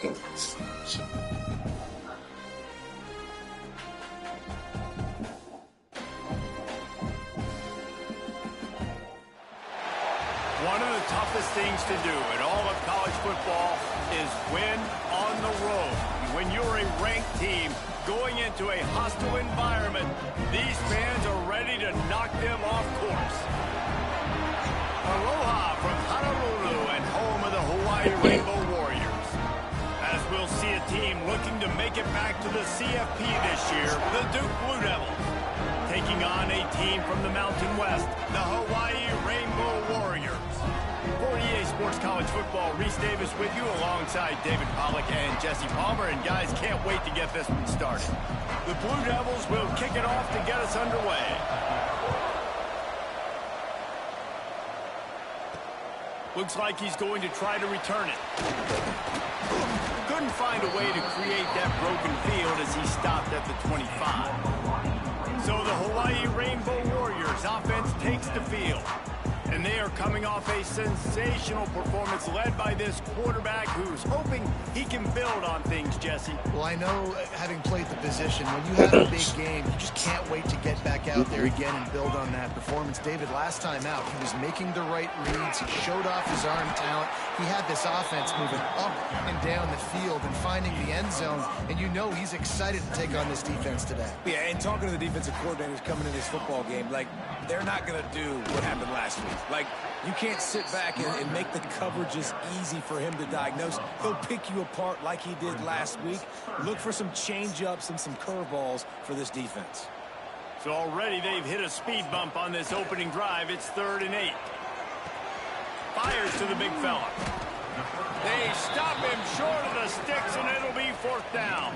One of the toughest things to do in all of college football is win on the road. When you're a ranked team going into a hostile environment, these fans are ready to knock them off course. Aloha from Honolulu and home of the Hawaii Rainbow Warriors. As we'll see a team looking to make it back to the CFP this year, the Duke Blue Devils. Taking on a team from the Mountain West, the Hawaii Rainbow Warriors. For EA Sports College Football, Reese Davis with you alongside David Pollack and Jesse Palmer. And guys, can't wait to get this one started. The Blue Devils will kick it off to get us underway. Looks like he's going to try to return it. Couldn't find a way to create that broken field as he stopped at the 25. So the Hawaii Rainbow Warriors offense takes the field. And they are coming off a sensational performance led by this quarterback who's hoping he can build on things, Jesse. Well, I know, having played the position, when you have a big game, you just can't wait to get back out there again and build on that performance. David, last time out, he was making the right reads. He showed off his arm talent. He had this offense moving up and down the field and finding the end zone. And you know he's excited to take on this defense today. Yeah, and talking to the defensive coordinators coming in this football game, like, they're not going to do what happened last week. Like, you can't sit back and make the coverages easy for him to diagnose. He'll pick you apart like he did last week. Look for some change-ups and some curveballs for this defense. So already they've hit a speed bump on this opening drive. It's 3rd and 8. Fires to the big fella. They stop him short of the sticks, and it'll be 4th down.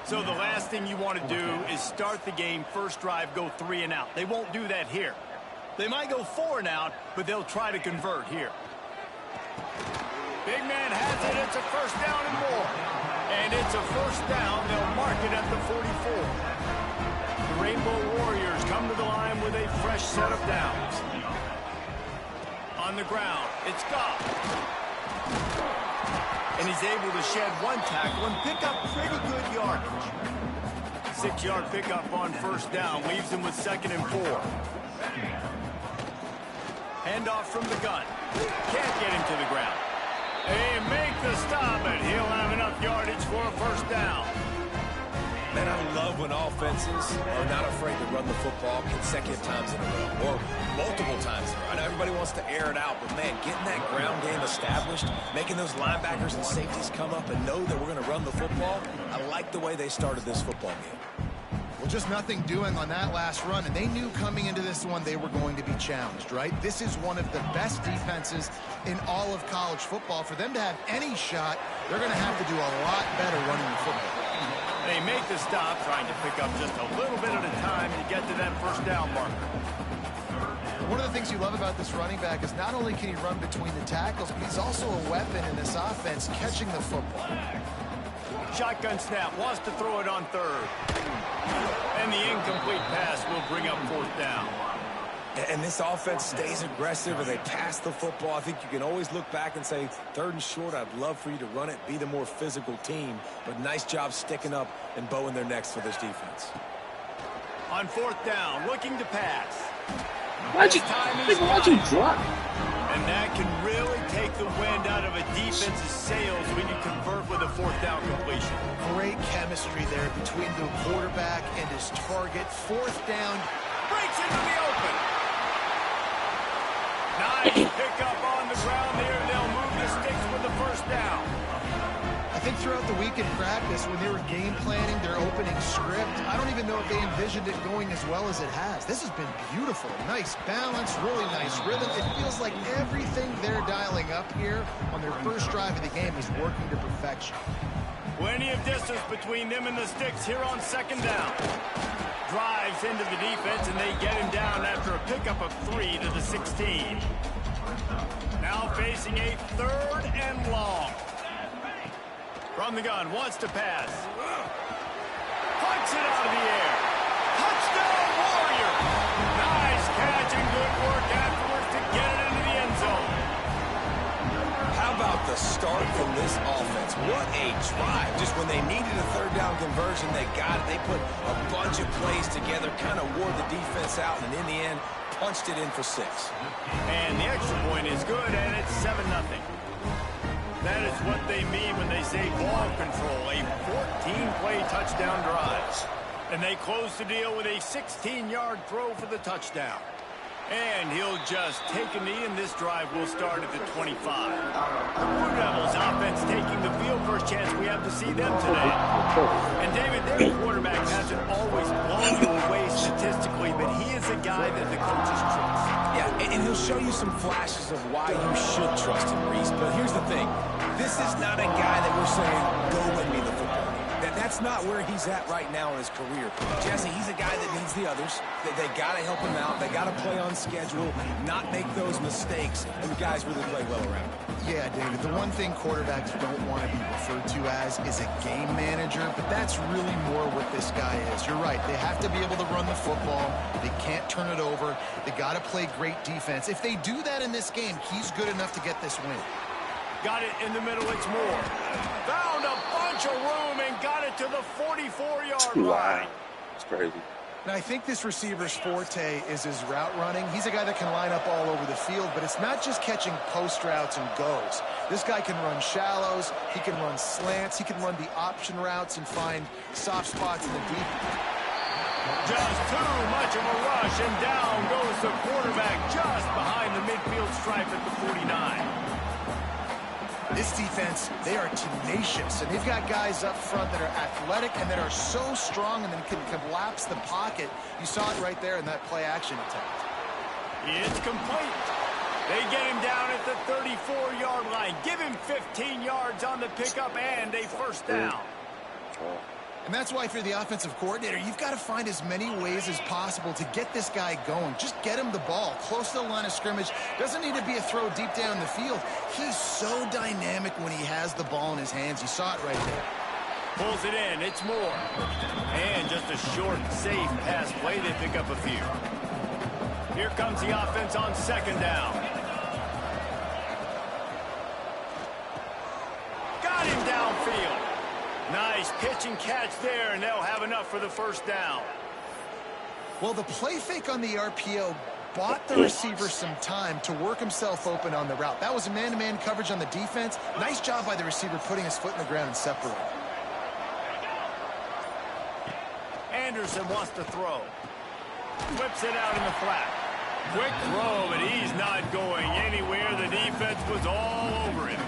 So the last thing you want to do is start the game, first drive, go 3 and out. They won't do that here. They might go 4 and out, but they'll try to convert here. Big man has it. It's a 1st down and more. And it's a 1st down. They'll mark it at the 44. The Rainbow Warriors come to the line with a fresh set of downs. On the ground, it's Goff. And he's able to shed 1 tackle and pick up pretty good yardage. 6-yard pickup on 1st down leaves him with 2nd and 4. Handoff from the gun. Can't get him to the ground. They make the stop, and he'll have enough yardage for a 1st down. Man, I love when offenses are not afraid to run the football consecutive times in a row, or multiple times in a row. I know everybody wants to air it out, but man, getting that ground game established, making those linebackers and safeties come up and know that we're going to run the football, I like the way they started this football game. Well, just nothing doing on that last run, and they knew coming into this one they were going to be challenged, right? This is one of the best defenses in all of college football. For them to have any shot, they're going to have to do a lot better running the football. They make the stop, trying to pick up just a little bit at a time to get to that 1st down marker. One of the things you love about this running back is not only can he run between the tackles, but he's also a weapon in this offense catching the football. Shotgun snap, wants to throw it on 3rd. And the incomplete pass will bring up 4th down. And this offense stays aggressive, or they pass the football. I think you can always look back and say, 3rd and short, I'd love for you to run it, be the more physical team. But nice job sticking up and bowing their necks for this defense. On 4th down, looking to pass. Why'd you drop? And that can really take the wind out of a defense's sails when you convert with a 4th down completion. Great chemistry there between the quarterback and his target. 4th down. Breaks into the open. Nice pickup on the ground there. They'll move the sticks with the 1st down. I think throughout the week in practice, when they were game planning their opening script, I don't even know if they envisioned it going as well as it has. This has been beautiful. Nice balance, really nice rhythm. It feels like everything they're dialing up here on their 1st drive of the game is working to perfection. Plenty of distance between them and the sticks here on 2nd down. Drives into the defense, and they get him down after a pickup of 3 to the 16. Now facing a 3rd and long. From the gun, wants to pass. Punts it out of the air. Touchdown, Warrior! Nice catch and good work afterwards to get it into the end zone. How about the a start from this offense. What a drive. Just when they needed a third down conversion, they got it. They put a bunch of plays together, kind of wore the defense out, and in the end, punched it in for 6. And the extra point is good, and it's 7-0. That is what they mean when they say ball control, a 14-play touchdown drive. And they close the deal with a 16-yard throw for the touchdown. And he'll just take a knee, and this drive will start at the 25. The Blue Devils offense taking the field. First chance we have to see them today. And David, their quarterback hasn't always blown you away statistically, but he is a guy that the coaches trust. Yeah, and he'll show you some flashes of why you should trust him, Reese. But here's the thing. This is not a guy that we're saying, go win me the football game. That's not where he's at right now in his career. Jesse, he's a guy that needs the others. They got to help him out. They got to play on schedule, not make those mistakes, and the guys really play well around him. Yeah, David, the one thing quarterbacks don't want to be referred to as is a game manager, but that's really more what this guy is. You're right. They have to be able to run the football. They can't turn it over. They got to play great defense. If they do that in this game, he's good enough to get this win. Got it in the middle. It's Moore. Found a bunch of room and got it to the 44-yard line. Wow. It's crazy. Now, I think this receiver's forte is his route running. He's a guy that can line up all over the field, but it's not just catching post routes and goes. This guy can run shallows. He can run slants. He can run the option routes and find soft spots in the deep. Just too much of a rush, and down goes the quarterback just behind the midfield stripe at the 49. This defense, they are tenacious, and they've got guys up front that are athletic and that are so strong and then can collapse the pocket. You saw it right there in that play-action attempt. It's complete. They get him down at the 34-yard line. Give him 15 yards on the pickup and a first down. And that's why if you're the offensive coordinator, you've got to find as many ways as possible to get this guy going. Just get him the ball close to the line of scrimmage. Doesn't need to be a throw deep down the field. He's so dynamic when he has the ball in his hands. You saw it right there. Pulls it in. It's Moore. And just a short, safe pass play. They pick up a few. Here comes the offense on second down. Got him downfield. Nice pitch and catch there, and they'll have enough for the first down. Well, the play fake on the RPO bought the receiver some time to work himself open on the route. That was a man-to-man coverage on the defense. Nice job by the receiver putting his foot in the ground and separating. Anderson wants to throw. Whips it out in the flat. Quick throw, but he's not going anywhere. The defense was all over him.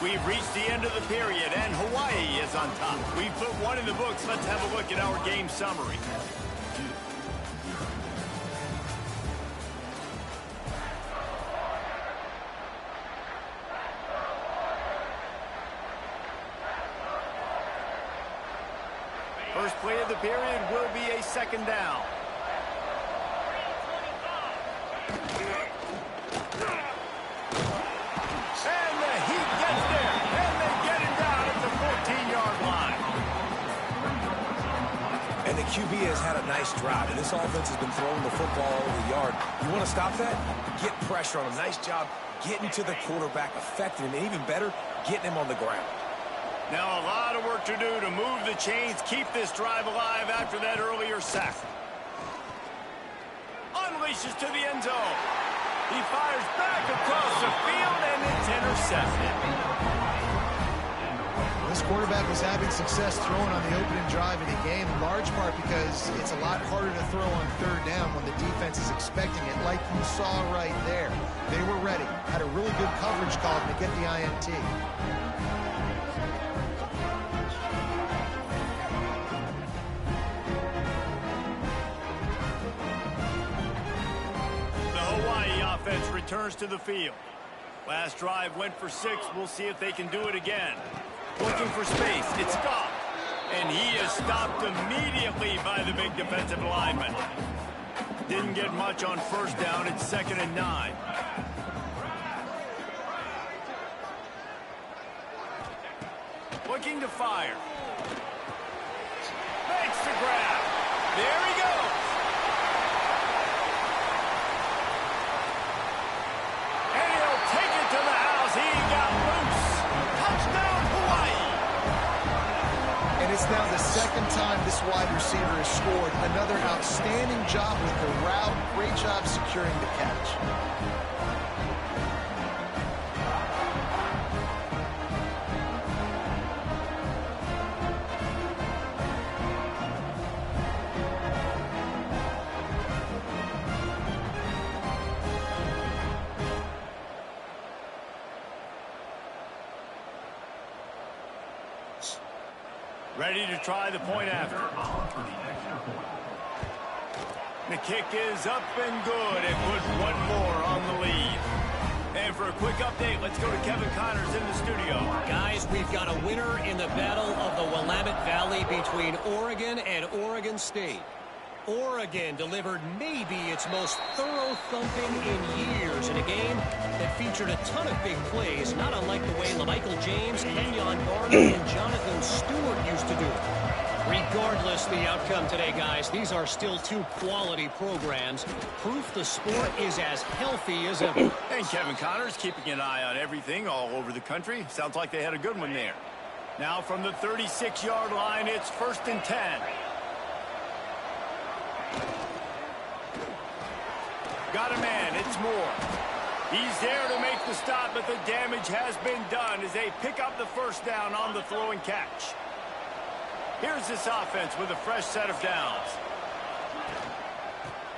We've reached the end of the period, and Hawaii is on top. We put one in the books. Let's have a look at our game summary. First play of the period will be a second down. And the Heat gets there, and they get him down at the 14-yard line. And the QB has had a nice drive, and this offense has been throwing the football over the yard. You want to stop that? Get pressure on him. Nice job getting to the quarterback, affecting him, and even better, getting him on the ground. Now a lot of work to do to move the chains, keep this drive alive after that earlier sack. Unleashes to the end zone. He fires back across the field, and it's intercepted. This quarterback was having success throwing on the opening drive of the game, in large part because it's a lot harder to throw on third down when the defense is expecting it, like you saw right there. They were ready, had a really good coverage call to get the INT. Offense returns to the field. Last drive went for 6. We'll see if they can do it again. Looking for space. It's stopped. And he is stopped immediately by the big defensive lineman. Didn't get much on first down. It's 2nd and 9. Looking to fire. Makes the grab. There he goes. scored. Another outstanding job with the route. Great job securing the catch. Ready to try the point after. The kick is up and good. It puts one more on the lead. And for a quick update, let's go to Kevin Connors in the studio. Guys, we've got a winner in the battle of the Willamette Valley between Oregon and Oregon State. Oregon delivered maybe its most thorough thumping in years in a game that featured a ton of big plays, not unlike the way LaMichael James, Kenyon Barner, and Jonathan Stewart used to do it. Regardless the outcome today, guys, these are still two quality programs. Proof the sport is as healthy as ever. And Kevin Connors keeping an eye on everything all over the country. Sounds like they had a good one there. Now from the 36-yard line, it's 1st and 10. Got a man, it's Moore. He's there to make the stop, but the damage has been done as they pick up the first down on the throw and catch. Here's this offense with a fresh set of downs.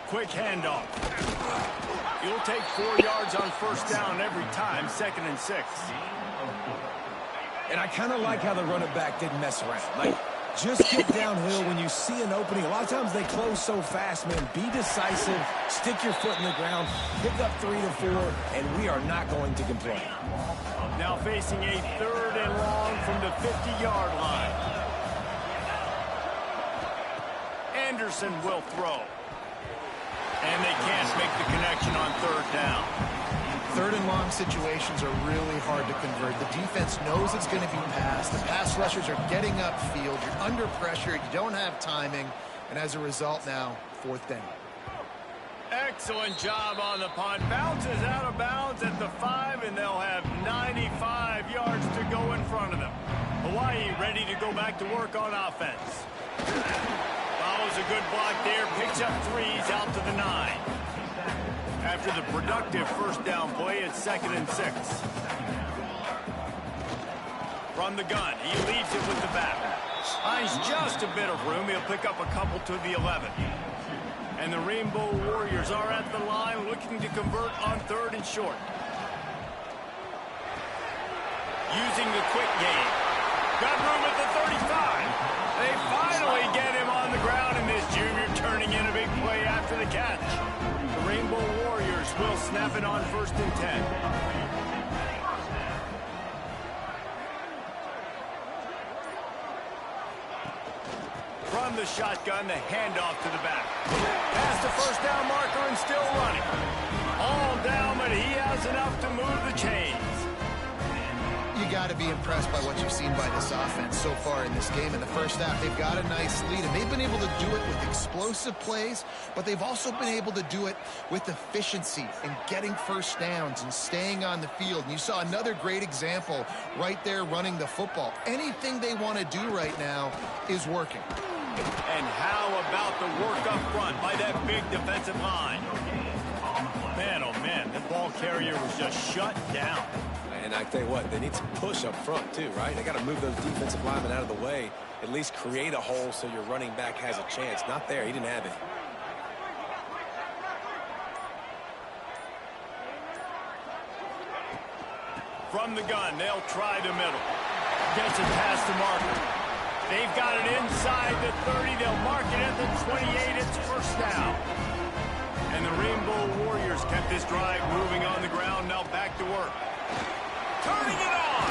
Quick handoff. You'll take 4 yards on first down every time, 2nd and 6. And I kind of like how the running back didn't mess around. Like, just get downhill when you see an opening. A lot of times they close so fast, man. Be decisive, stick your foot in the ground, pick up 3 to 4, and we are not going to complain. Now facing a 3rd and long from the 50-yard line. Anderson will throw. And they can't make the connection on 3rd down. 3rd and long situations are really hard to convert. The defense knows it's going to be passed. The pass rushers are getting upfield. You're under pressure. You don't have timing. And as a result now, 4th down. Excellent job on the punt. Bounces out of bounds at the 5, and they'll have 95 yards to go in front of them. Hawaii ready to go back to work on offense. Follows a good block there. Picks up 3s out to the 9. After the productive first down play, it's 2nd and 6. From the gun, he leaves it with the back. Finds just a bit of room. He'll pick up a couple to the 11. And the Rainbow Warriors are at the line looking to convert on 3rd and short. Using the quick game. Got room at the 35. They finally get him on the ground, and this junior turning in a big play after the catch. The Rainbow Warriors will snap it on 1st and 10. From the shotgun, the handoff to the back. Past the first down marker and still running. All down, but he has enough to move the chains. You got to be impressed by what you've seen by this offense so far in this game. In the first half, they've got a nice lead, and they've been able to do it with explosive plays, but they've also been able to do it with efficiency and getting first downs and staying on the field. And you saw another great example right there running the football. Anything they want to do right now is working. And how about the work up front by that big defensive line? Man, oh man, the ball carrier was just shut down. And I tell you what, they need some push up front too, right? They got to move those defensive linemen out of the way, at least create a hole so your running back has a chance. Not there, he didn't have it. From the gun, they'll try the middle. Gets it past the marker. They've got it inside the 30. They'll mark it at the 28. It's first down. And the Rainbow Warriors kept this drive moving on the ground. Now back to work. Turning it on.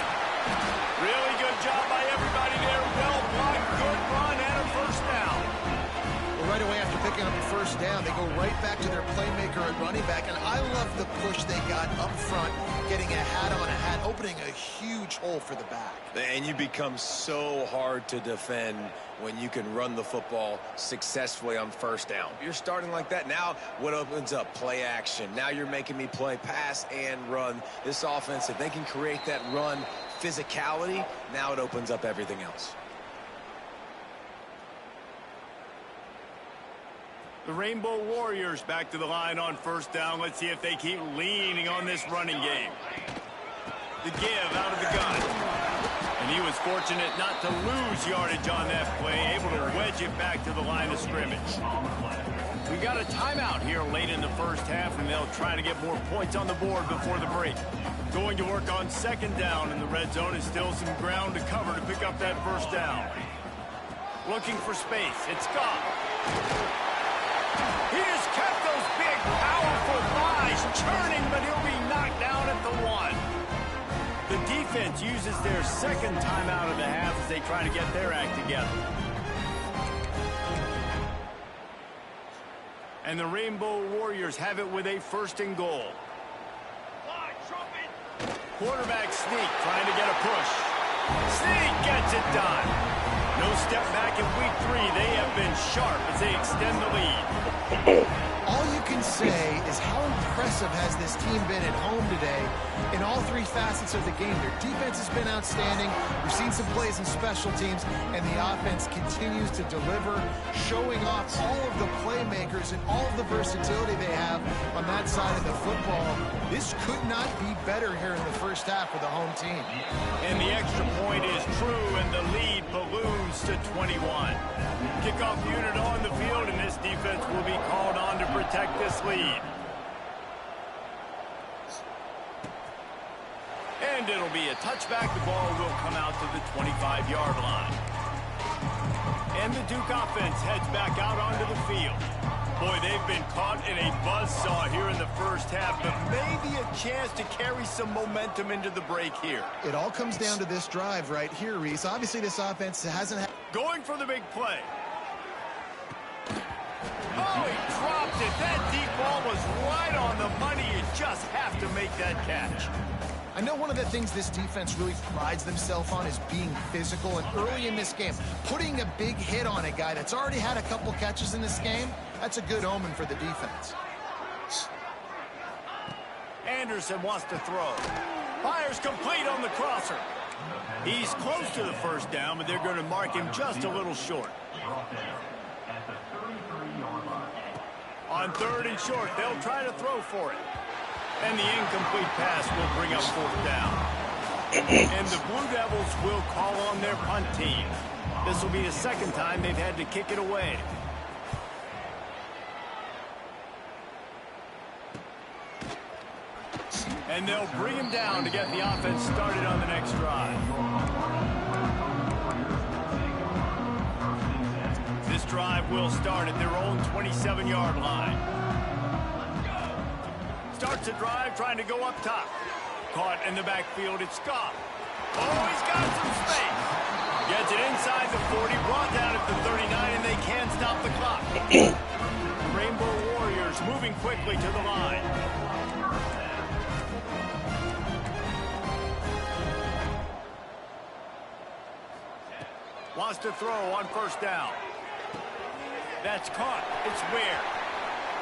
Really good job by everybody there. Well blocked, good run, and a first down. Well, right away after picking up the first down, they go right back to their playmaker at running back. And I love the push they got up front, getting a hat on a hat, opening a huge hole for the back. And you become so hard to defend when you can run the football successfully on first down. If you're starting like that, now what opens up? Play action. Now you're making me play pass and run. This offense, if they can create that run physicality, now it opens up everything else. The Rainbow Warriors back to the line on first down. Let's see if they keep leaning on this running game. The give out of the gun. And he was fortunate not to lose yardage on that play, able to wedge it back to the line of scrimmage. We got a timeout here late in the first half, and they'll try to get more points on the board before the break. Going to work on second down in the red zone is still some ground to cover to pick up that first down. Looking for space. It's Goff. He has kept those big, powerful thighs churning, but he'll be knocked down at the 1. The defense uses their second timeout of the half as they try to get their act together. And the Rainbow Warriors have it with a first and goal. Quarterback Sneak trying to get a push. Sneak gets it done. No step back in week 3. They have been sharp as they extend the lead. All you can say is how impressive has this team been at home today in all 3 facets of the game. Their defense has been outstanding. We've seen some plays in special teams, and the offense continues to deliver, showing off all of the playmakers and all of the versatility they have on that side of the football. This could not be better here in the first half for the home team. And the extra point is true, and the lead balloons to 21. Kickoff unit on the field, and this defense will be called on to protect this lead. And it'll be a touchback. The ball will come out to the 25-yard line. And the Duke offense heads back out onto the field. Boy, they've been caught in a buzzsaw here in the first half, but maybe a chance to carry some momentum into the break here. It all comes down to this drive right here, Reese. Obviously, this offense hasn't had... Going for the big play. Oh, he dropped it. That deep ball was right on the money. You just have to make that catch. I know one of the things this defense really prides themselves on is being physical, and early in this game, putting a big hit on a guy that's already had a couple catches in this game, that's a good omen for the defense. Anderson wants to throw. Fires complete on the crosser. He's close to the first down, but they're going to mark him just a little short. On third and short, they'll try to throw for it. And the incomplete pass will bring up fourth down. And the Blue Devils will call on their punt team. This will be the second time they've had to kick it away. And they'll bring him down to get the offense started on the next drive. This drive will start at their own 27-yard line. Starts the drive trying to go up top. Caught in the backfield, it's Goff. Oh, he's got some space. Gets it inside the 40, brought down at the 39, and they can't stop the clock. Rainbow Warriors moving quickly to the line. Wants to throw on first down. That's caught. It's Ware.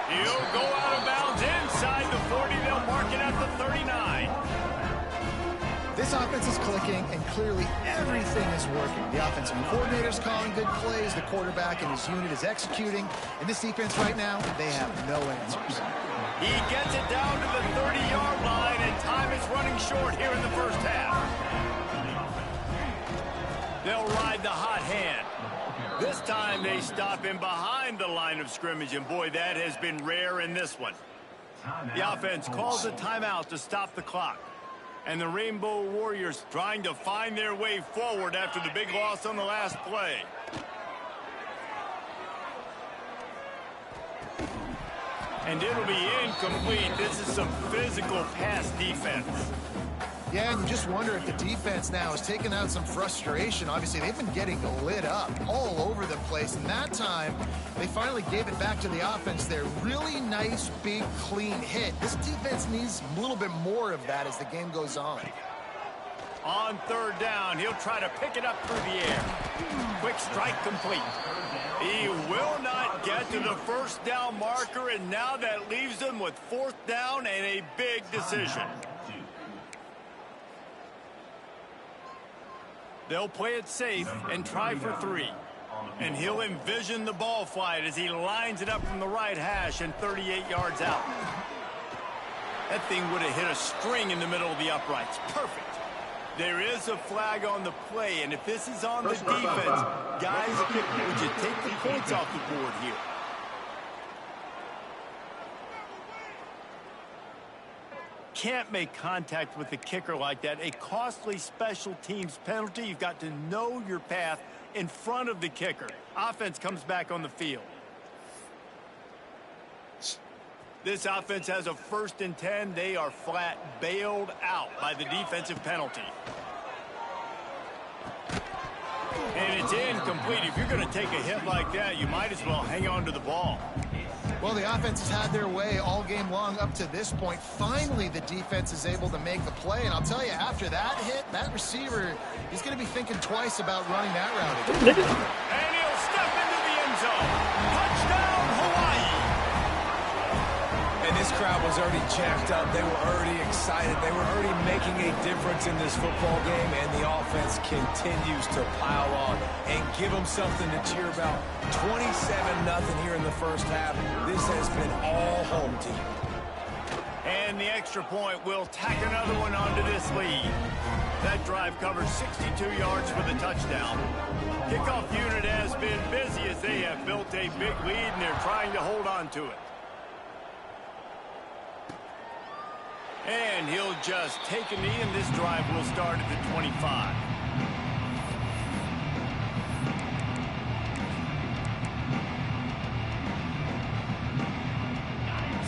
He'll go out of bounds inside the 40. They'll mark it at the 39. This offense is clicking, and clearly everything is working. The offensive coordinator's calling good plays. The quarterback and his unit is executing. In this defense right now, they have no answers. He gets it down to the 30-yard line, and time is running short here in the first half. They'll ride the hot hand. This time they stop him behind the line of scrimmage, and boy, that has been rare in this one. The offense calls a timeout to stop the clock. And the Rainbow Warriors trying to find their way forward after the big loss on the last play. And it'll be incomplete. This is some physical pass defense. Yeah, and you just wonder if the defense now has taken out some frustration. Obviously, they've been getting lit up all over the place. And that time, they finally gave it back to the offense there. Really nice, big, clean hit. This defense needs a little bit more of that as the game goes on. On third down, he'll try to pick it up through the air. Quick strike complete. He will not get to the first down marker, and now that leaves them with fourth down and a big decision. They'll play it safe and try for 3. And he'll envision the ball flight as he lines it up from the right hash and 38 yards out. That thing would have hit a string in the middle of the uprights. Perfect. There is a flag on the play, and if this is on the defense, guys, would you take the points off the board here? Can't make contact with the kicker like that. A costly special teams penalty. You've got to know your path in front of the kicker. Offense comes back on the field. This offense has a 1st and 10. They are flat bailed out by the defensive penalty. And it's incomplete. If you're going to take a hit like that, you might as well hang on to the ball. Well, the offense has had their way all game long up to this point. Finally, the defense is able to make the play. And I'll tell you, after that hit, that receiver, he's going to be thinking twice about running that route again. And he'll step into the end zone. Touchdown, Hawaii. And this crowd was already jacked up. They were already excited. They were already making a difference in this football game, and the offense continues to pile on and give them something to cheer about. 27-0 here in the first half. This has been all home team. And the extra point will tack another one onto this lead. That drive covers 62 yards for the touchdown. Kickoff unit has been busy as they have built a big lead, and they're trying to hold on to it. And he'll just take a knee, and this drive will start at the 25.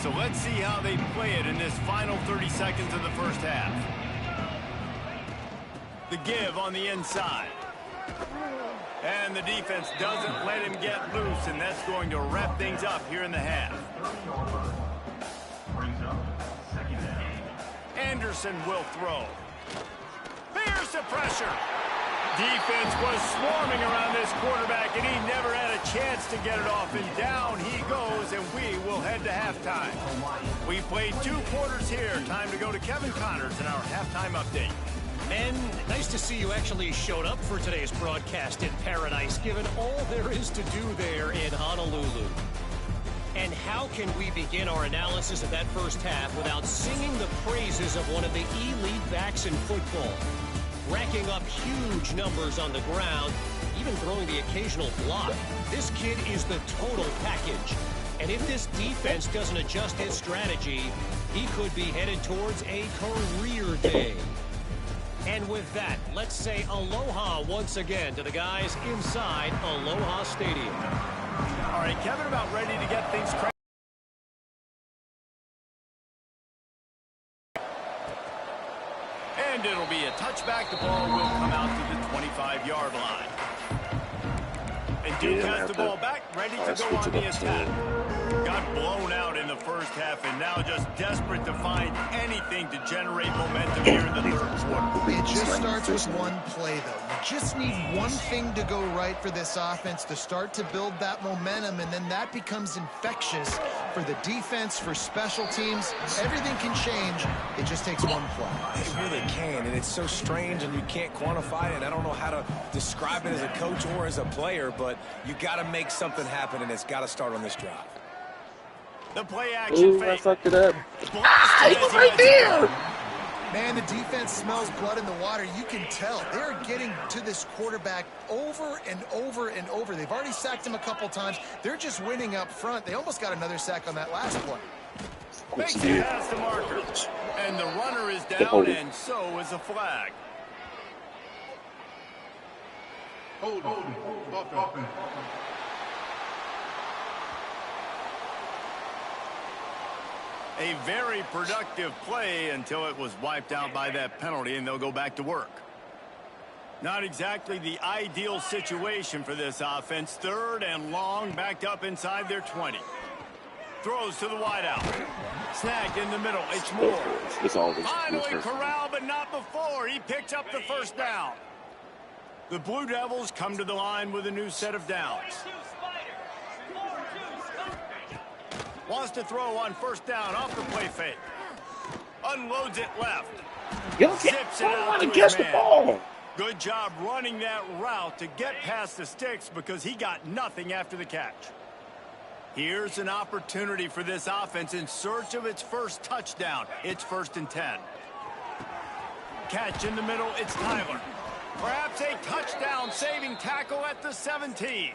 So let's see how they play it in this final 30 seconds of the first half. The give on the inside. And the defense doesn't let him get loose, and that's going to wrap things up here in the half. Anderson will throw. There's the pressure. Defense was swarming around this quarterback, and he never had a chance to get it off. And down he goes, and we will head to halftime. We played 2 quarters here. Time to go to Kevin Connors in our halftime update. Men, nice to see you actually showed up for today's broadcast in paradise, given all there is to do there in Honolulu. And how can we begin our analysis of that first half without singing the praises of one of the elite backs in football? Racking up huge numbers on the ground, even throwing the occasional block. This kid is the total package. And if this defense doesn't adjust its strategy, he could be headed towards a career day. And with that, let's say aloha once again to the guys inside Aloha Stadium. All right, Kevin, about ready to get things cracked. And it'll be a touchback. The ball will come out to the 25-yard line. And Duke has the ball back, ready to go on the attack. Got blown out in the first half, and now just desperate to find anything to generate momentum here in the third quarter. It just starts with one play, though. You just need one thing to go right for this offense to start to build that momentum, and then that becomes infectious for the defense, for special teams. Everything can change. It just takes one play. It really can, and it's so strange, and you can't quantify it. And I don't know how to describe it as a coach or as a player, but you got to make something happen, and it's got to start on this drive. The play action fake. I fucked it up. Ah, he was right there. Man, the defense smells blood in the water. You can tell. They're getting to this quarterback over and over and over. They've already sacked him a couple times. They're just winning up front. They almost got another sack on that last play. Makes it past the marker. And the runner is down, and so is a flag. Hold on. A very productive play until it was wiped out by that penalty, and they'll go back to work. Not exactly the ideal situation for this offense. 3rd and long, backed up inside their 20. Throws to the wideout. Snagged in the middle. It's Moore. Finally corralled, but not before. He picks up the first down. The Blue Devils come to the line with a new set of downs. Wants to throw on first down off the play fake. Unloads it left. You don't want to catch the ball. Good job running that route to get past the sticks because he got nothing after the catch. Here's an opportunity for this offense in search of its first touchdown. It's 1st and 10. Catch in the middle, it's Tyler. Perhaps a touchdown-saving tackle at the 17.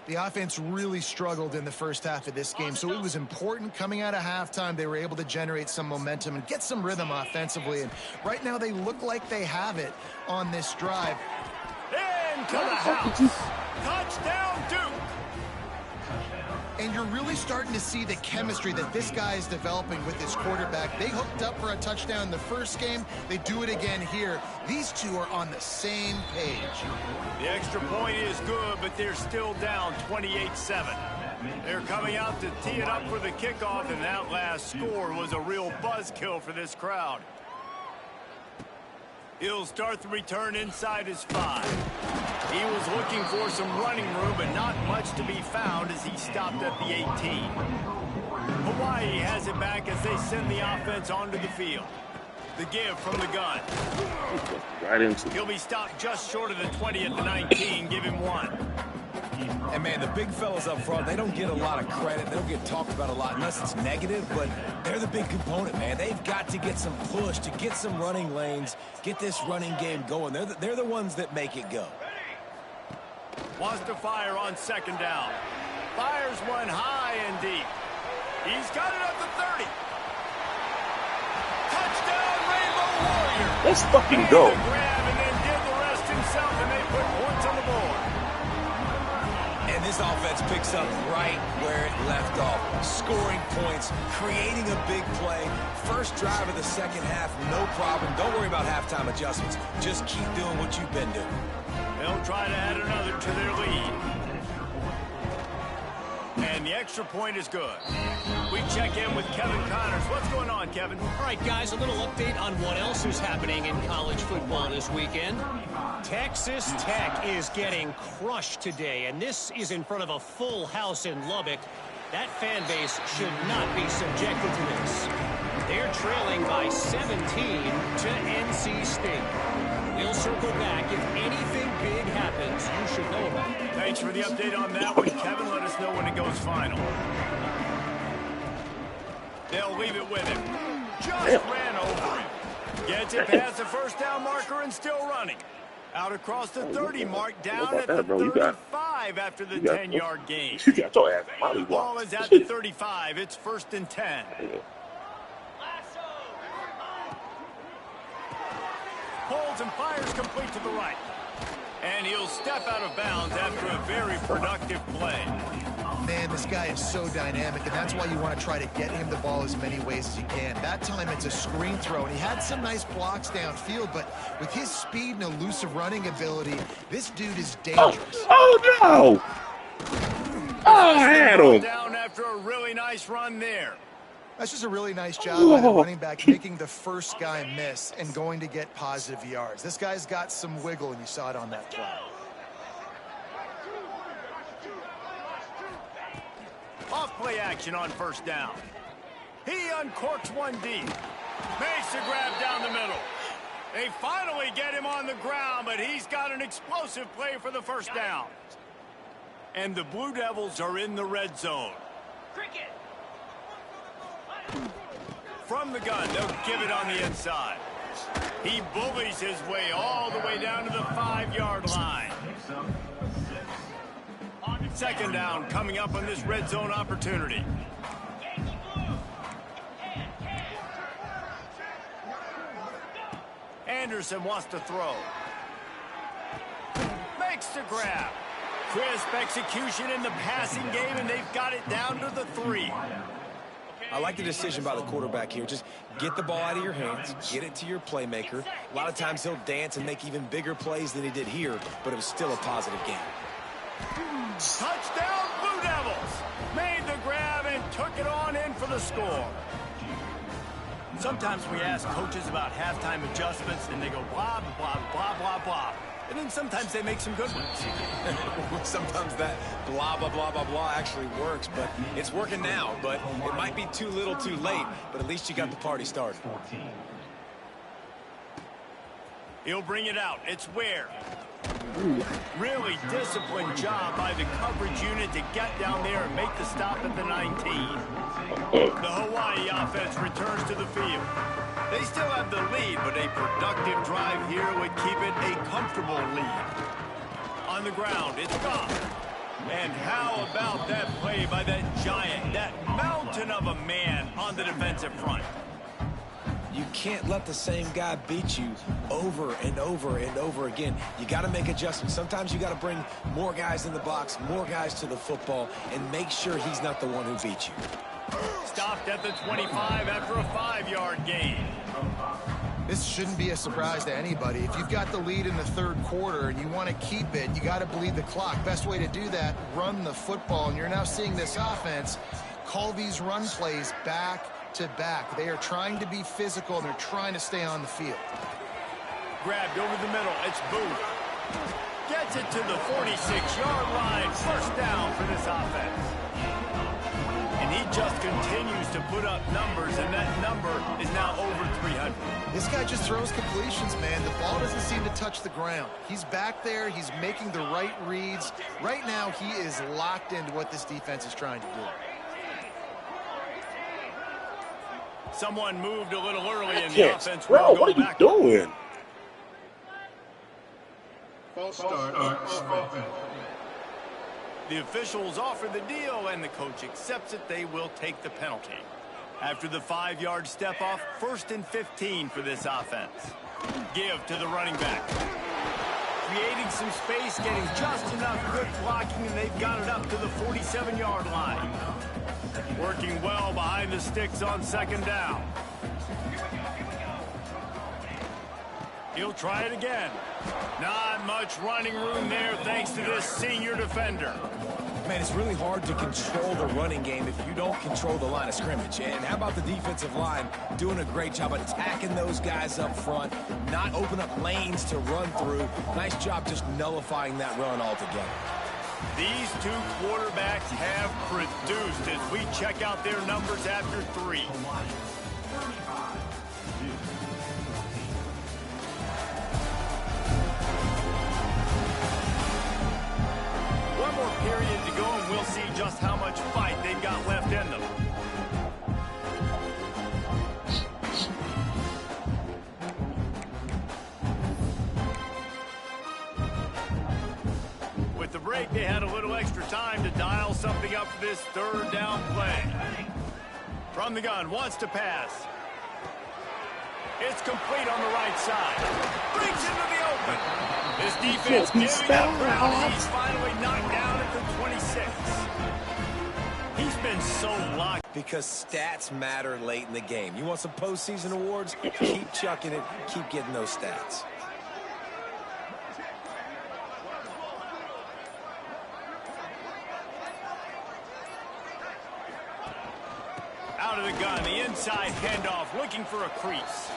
The offense really struggled in the first half of this game, so it was important coming out of halftime. They were able to generate some momentum and get some rhythm offensively, and right now they look like they have it on this drive. Into the house. Touchdown, Duke. And you're really starting to see the chemistry that this guy is developing with his quarterback. They hooked up for a touchdown in the first game. They do it again here. These two are on the same page. The extra point is good, but they're still down 28-7. They're coming out to tee it up for the kickoff, and that last score was a real buzzkill for this crowd. He'll start the return inside his 5. He was looking for some running room, but not much to be found as he stopped at the 18. Hawaii has it back as they send the offense onto the field. The give from the gun. Right into. He'll be stopped just short of the 20 at the 19. Give him 1. And, man, the big fellas up front, they don't get a lot of credit. They don't get talked about a lot unless it's negative, but they're the big component, man. They've got to get some push, to get some running lanes, get this running game going. They're the ones that make it go. Wants to fire on 2nd down. Fires one high and deep. He's got it up to 30. Touchdown, Rainbow Warriors. Let's fucking go. Grab and then did the rest himself, and they put points on the board. And this offense picks up right where it left off. Scoring points, creating a big play. First drive of the second half, no problem. Don't worry about halftime adjustments. Just keep doing what you've been doing. They'll try to add another to their lead. And the extra point is good. We check in with Kevin Connors. What's going on, Kevin? All right, guys, a little update on what else is happening in college football this weekend. Texas Tech is getting crushed today, and this is in front of a full house in Lubbock. That fan base should not be subjected to this. They're trailing by 17 to NC State. We'll circle back. If anything big happens, you should know about it. Thanks for the update on that one, Kevin. Let us know when it goes final. They'll leave it with him. Just ran over him. Gets it past the 1st down marker and still running. Out across the 30 mark, down at the 35 after the 10-yard gain. You got your ass molly Ball is at the 35. It's 1st and 10. Pulls and fires complete to the right. And he'll step out of bounds after a very productive play. Man, this guy is so dynamic, and that's why you want to try to get him the ball as many ways as you can. That time it's a screen throw, and he had some nice blocks downfield, but with his speed and elusive running ability, this dude is dangerous. Oh no! Oh, I had him. Down after a really nice run there. That's just a really nice job by the running back, making the first guy miss and going to get positive yards. This guy's got some wiggle, and you saw it on that play. Off play action on 1st down. He uncorks one deep. Makes the grab down the middle. They finally get him on the ground, but he's got an explosive play for the 1st down. And the Blue Devils are in the red zone. From the gun, they'll give it on the inside. He bullies his way all the way down to the 5-yard line. 2nd down coming up on this red zone opportunity. Anderson wants to throw. Makes the grab. Crisp execution in the passing game, and they've got it down to the 3. I like the decision by the quarterback here. Just get the ball out of your hands, get it to your playmaker. A lot of times he'll dance and make even bigger plays than he did here, but it was still a positive game. Touchdown, Blue Devils! Made the grab and took it on in for the score. Sometimes we ask coaches about halftime adjustments, and they go blah, blah, blah, blah, blah. And then sometimes they make some good ones. Sometimes that blah, blah, blah, blah, blah actually works, but it's working now. But it might be too little too late, but at least you got the party started. He'll bring it out. It's Ware. Really disciplined job by the coverage unit to get down there and make the stop at the 19. The Hawaii offense returns to the field. They still have the lead, but a productive drive here would keep it a comfortable lead. On the ground, it's Goff. And how about that play by that giant, that mountain of a man on the defensive front? You can't let the same guy beat you over and over and over again. You got to make adjustments. Sometimes you got to bring more guys in the box, more guys to the football, and make sure he's not the one who beat you. Stopped at the 25 after a 5-yard gain. This shouldn't be a surprise to anybody. If you've got the lead in the third quarter and you want to keep it, you got to bleed the clock. Best way to do that, run the football. And you're now seeing this offense call these run plays back to back. They are trying to be physical, and they're trying to stay on the field. Grabbed over the middle. It's Booth. Gets it to the 46-yard line. First down for this offense. And he just continues to put up numbers, and that number is now over 300. This guy just throws completions, man. The ball doesn't seem to touch the ground. He's back there. He's making the right reads. Right now, he is locked into what this defense is trying to do. Someone moved a little early in the offense. Bro, what are you doing? False start on offense. The officials offer the deal, and the coach accepts it. They will take the penalty. After the 5-yard step off, 1st and 15 for this offense. Give to the running back. Creating some space, getting just enough good blocking, and they've got it up to the 47-yard line. Working well behind the sticks on 2nd down. He'll try it again. Not much running room there thanks to this senior defender. Man, it's really hard to control the running game if you don't control the line of scrimmage. And how about the defensive line doing a great job attacking those guys up front, not open up lanes to run through. Nice job just nullifying that run altogether. These two quarterbacks have produced as we check out their numbers after 3. One more period to go, and we'll see just how much fight they've got left in them. With the break, they had a little extra time to dial something up for this 3rd down play. From the gun, wants to pass. It's complete on the right side. Brings into the open. This defense giving up ground as he's finally knocked down at the 26. He's been so locked. Because stats matter late in the game. You want some postseason awards? Keep chucking it. Keep getting those stats. Out of the gun, the inside handoff, looking for a crease.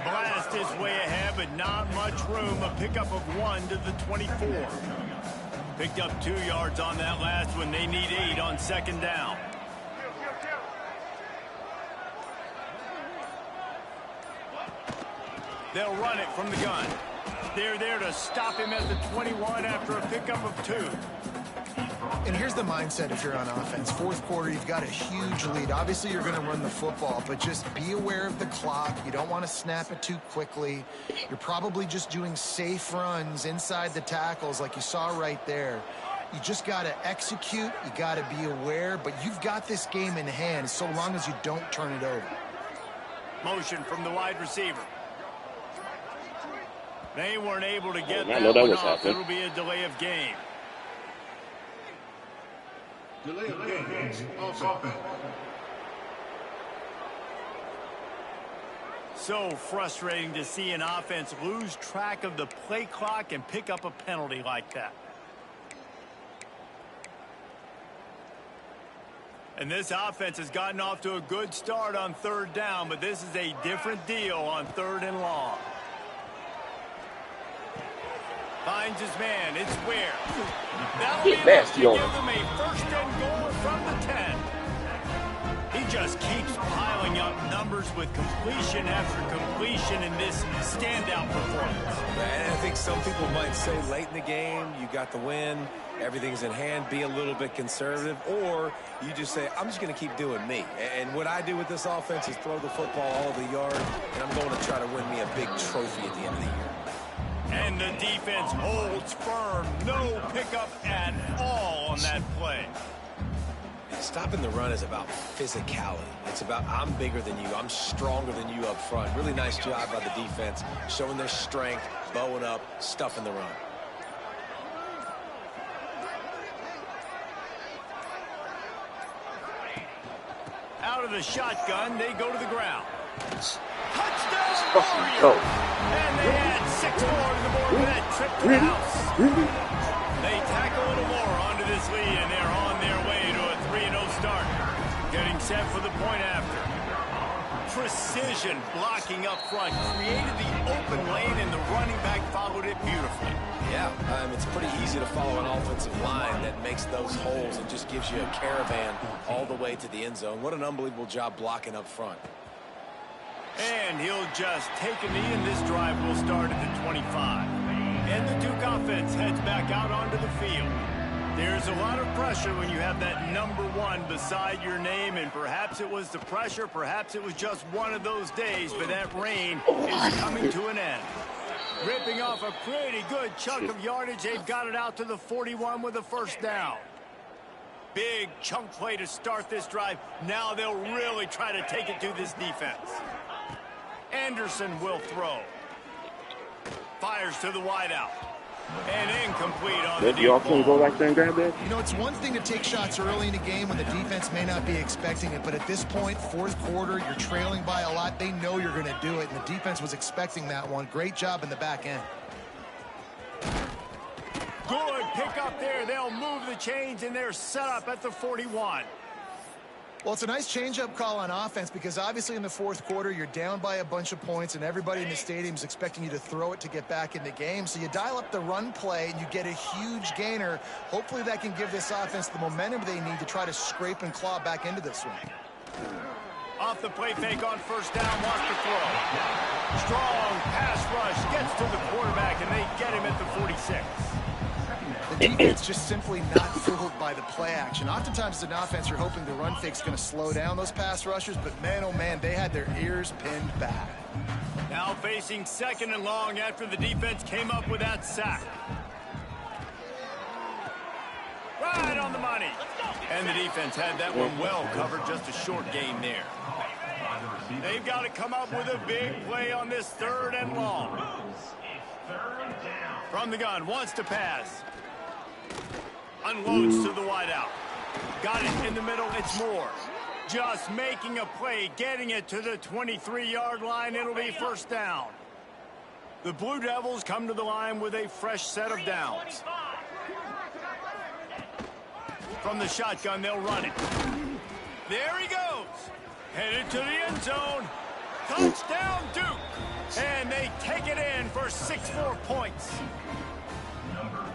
Blast his way ahead, but not much room. A pickup of 1 to the 24. Picked up 2 yards on that last one. They need 8 on 2nd down. They'll run it from the gun. They're there to stop him at the 21 after a pickup of 2. And here's the mindset if you're on offense. 4th quarter, you've got a huge lead. Obviously, you're going to run the football, but just be aware of the clock. You don't want to snap it too quickly. You're probably just doing safe runs inside the tackles like you saw right there. You just got to execute. You got to be aware, but you've got this game in hand so long as you don't turn it over. Motion from the wide receiver. They weren't able to get I that know that one was off. happening. It'll be a delay of game. Delay of game. Offense. So frustrating to see an offense lose track of the play clock and pick up a penalty like that. And this offense has gotten off to a good start on 3rd down, but this is a different deal on 3rd and long. Finds his man. It's Ware. That'll be enough to give them a 1st and goal from the 10. He just keeps piling piling up numbers with completion after completion in this standout performance. And I think some people might say late in the game, you got the win, everything's in hand, be a little bit conservative, or you just say, I'm just going to keep doing me. And what I do with this offense is throw the football all over the yard, and I'm going to try to win me a big trophy at the end of the year. And the defense holds firm. No pickup at all on that play. Stopping the run is about physicality. It's about I'm bigger than you. I'm stronger than you up front. Really nice job by the defense, showing their strength, bowing up, stuffing the run. Out of the shotgun, they go to the ground. Touchdown, Warriors! And they add 6 more to the board with that trip to the house. They tack a little more onto this lead, and they're on their way to a 3-0 start. Getting set for the point after. Precision blocking up front created the open lane, and the running back followed it beautifully. Yeah, it's pretty easy to follow an offensive line that makes those holes and just gives you a caravan all the way to the end zone. What an unbelievable job blocking up front. And he'll just take a knee, and this drive will start at the 25. And the Duke offense heads back out onto the field. There's a lot of pressure when you have that number 1 beside your name, and perhaps it was the pressure, perhaps it was just one of those days, but that rain is coming to an end. Ripping off a pretty good chunk of yardage, they've got it out to the 41 with a first down. Big chunk play to start this drive. Now they'll really try to take it to this defense. Anderson will throw. Fires to the wideout. And incomplete on the deep y'all can go back there and grab that? You know, it's one thing to take shots early in the game when the defense may not be expecting it, but at this point, fourth quarter, you're trailing by a lot. They know you're going to do it, and the defense was expecting that one. Great job in the back end. Good pick up there. They'll move the chains, and they're set up at the 41. Well, it's a nice change-up call on offense because obviously in the fourth quarter, you're down by a bunch of points and everybody in the stadium is expecting you to throw it to get back in the game. So you dial up the run play and you get a huge gainer. Hopefully that can give this offense the momentum they need to try to scrape and claw back into this one. Off the play fake on first down, wants to throw. Strong pass rush, gets to the quarterback, and they get him at the 46. The defense just simply not fooled by the play action. Oftentimes, as an offense, you're hoping the run fake's going to slow down those pass rushers, but man, oh man, they had their ears pinned back. Now facing 2nd and long after the defense came up with that sack. Right on the money. And the defense had that one well covered, just a short gain there. They've got to come up with a big play on this 3rd and long. From the gun, wants to pass. Unloads to the wideout. Got it in the middle. It's Moore. Just making a play, getting it to the 23-yard line. It'll be first down. The Blue Devils come to the line with a fresh set of downs. From the shotgun, they'll run it. There he goes. Headed to the end zone. Touchdown, Duke. And they take it in for 6 more points.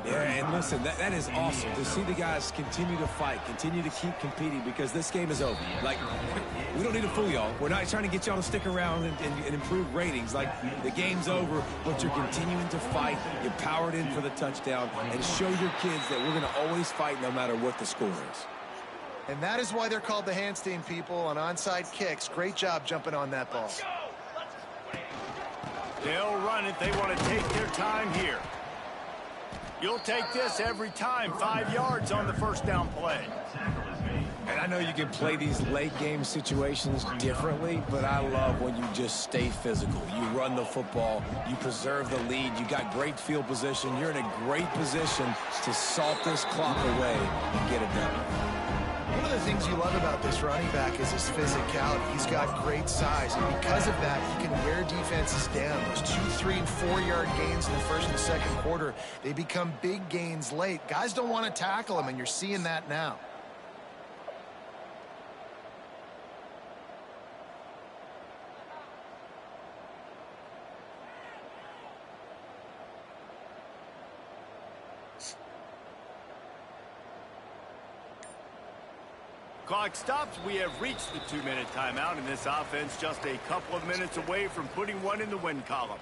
Yeah, and listen, that is awesome to see the guys continue to fight, continue to keep competing because this game is over. Like, we don't need to fool y'all. We're not trying to get y'all to stick around and improve ratings. Like, the game's over, but you're continuing to fight. You powered in for the touchdown and show your kids that we're going to always fight no matter what the score is. And that is why they're called the Handstein people on onside kicks. Great job jumping on that ball. They'll run it. They want to take their time here. You'll take this every time. 5 yards on the first down play. And I know you can play these late game situations differently, but I love when you just stay physical. You run the football, you preserve the lead, you got great field position, you're in a great position to salt this clock away and get it done. One of the things you love about this running back is his physicality. He's got great size, and because of that, he can wear defenses down. Those 2, 3, and 4-yard gains in the first and second quarter, they become big gains late. Guys don't want to tackle him, and you're seeing that now. Clock stops. We have reached the 2-minute timeout, and this offense just a couple of minutes away from putting one in the win column.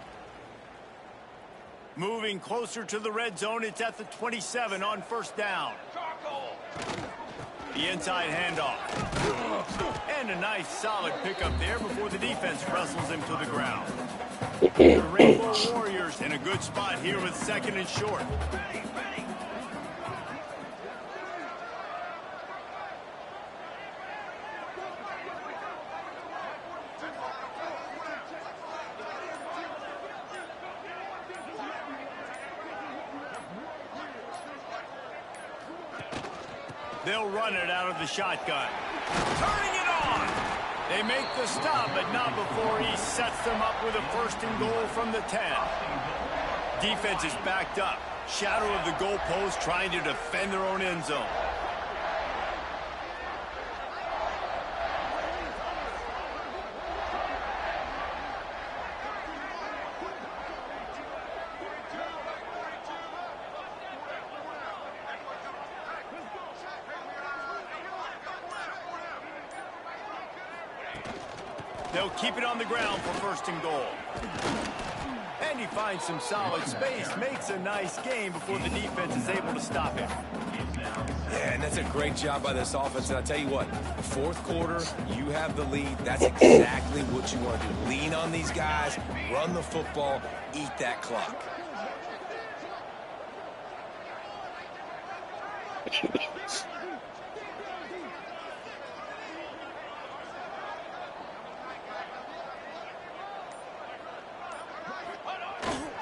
Moving closer to the red zone, it's at the 27 on first down. The inside handoff. And a nice solid pickup there before the defense wrestles him to the ground. The Rainbow Warriors in a good spot here with second and short. They'll run it out of the shotgun. Turning it on. They make the stop, but not before he sets them up with a first and goal from the 10. Defense is backed up. Shadow of the goalpost trying to defend their own end zone. They'll keep it on the ground for first and goal. And he finds some solid space, makes a nice gain before the defense is able to stop him. Yeah, and that's a great job by this offense. And I'll tell you what, fourth quarter, you have the lead. That's exactly what you want to do. Lean on these guys, run the football, eat that clock.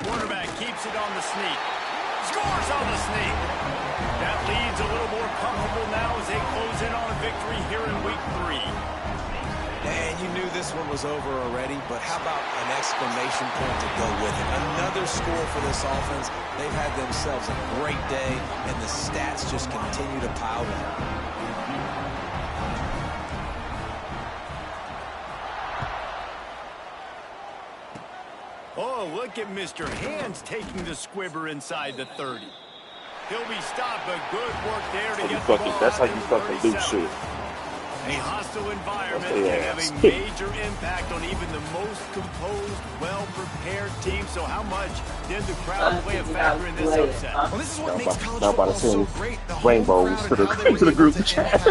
Quarterback keeps it on the sneak. Scores on the sneak. That lead's a little more comfortable now as they close in on a victory here in week 3. Man, you knew this one was over already, but how about an exclamation point to go with it? Another score for this offense. They've had themselves a great day, and the stats just continue to pile up. Oh, look at Mr. Hands taking the squibber inside the 30. He'll be stopped, but good work there to get the ball. That's how you fucking do shit. A hostile environment can have a major impact on even the most composed, well-prepared team. So how much did the crowd play a factor in this upset? Well, this is what makes college Now about football to so send great. The rainbows to the group chat.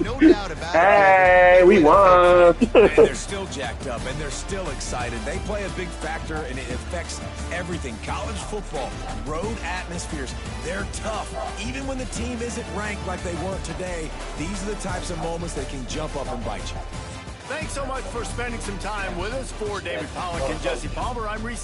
No doubt about Hey, we won. And they're still jacked up, and they're still excited. They play a big factor, and it affects everything. College football, road atmospheres, they're tough. Even when the team isn't ranked like they weren't today, these are the types of moments that can jump up and bite you. Thanks so much for spending some time with us. For David Pollack and Jesse Palmer, I'm Reese.